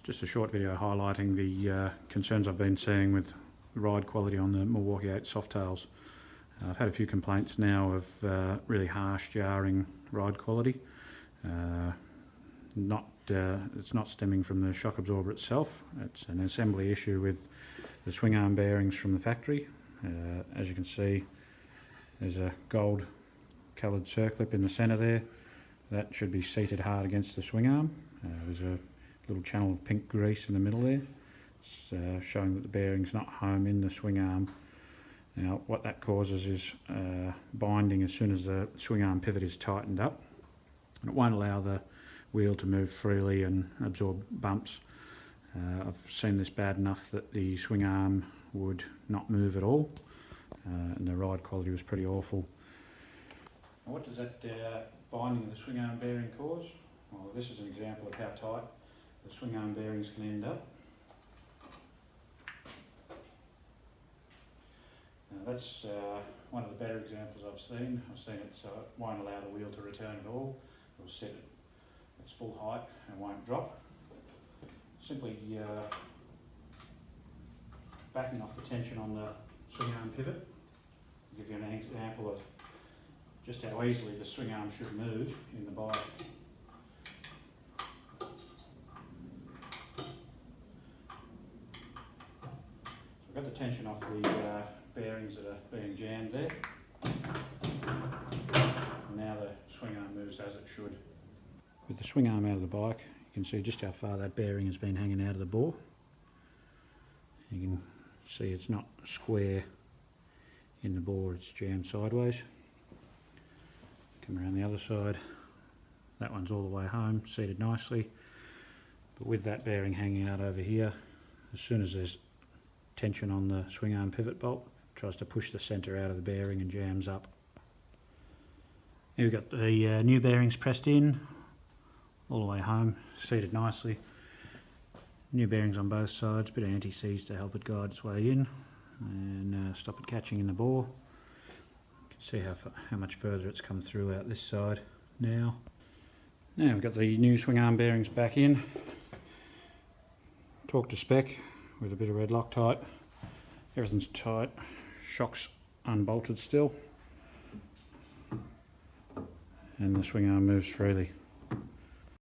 Just a short video highlighting the concerns I've been seeing with the ride quality on the Milwaukee 8 softails. I've had a few complaints now of really harsh, jarring ride quality. It's not stemming from the shock absorber itself. It's an assembly issue with the swing arm bearings from the factory. As you can see, there's a gold coloured circlip in the centre there. That should be seated hard against the swing arm. There's a little channel of pink grease in the middle there. It's showing that the bearing's not home in the swing arm. Now what that causes is binding as soon as the swing arm pivot is tightened up, and it won't allow the wheel to move freely and absorb bumps. I've seen this bad enough that the swing arm would not move at all, and the ride quality was pretty awful. Now what does that binding of the swing arm bearing cause? Well, this is an example of how tight the swing arm bearings can end up. Now that's one of the better examples I've seen. I've seen it so it won't allow the wheel to return at all. It'll set it its full height and won't drop. Simply backing off the tension on the swing arm pivot. I'll give you an example of just how easily the swing arm should move in the bike. So I've got the tension off the bearings that are being jammed there. And now the swing arm moves as it should. With the swing arm out of the bike, you can see just how far that bearing has been hanging out of the bore. You can see it's not square in the bore, it's jammed sideways. Come around the other side, that one's all the way home, seated nicely. But with that bearing hanging out over here, as soon as there's tension on the swing arm pivot bolt, it tries to push the centre out of the bearing and jams up. Here we've got the new bearings pressed in, all the way home, seated nicely. New bearings on both sides, bit of anti-seize to help it guide its way in and stop it catching in the bore. You can see how much further it's come through out this side now. Now we've got the new swing arm bearings back in. Torque to spec with a bit of red Loctite. Everything's tight, shock's unbolted still, and the swing arm moves freely.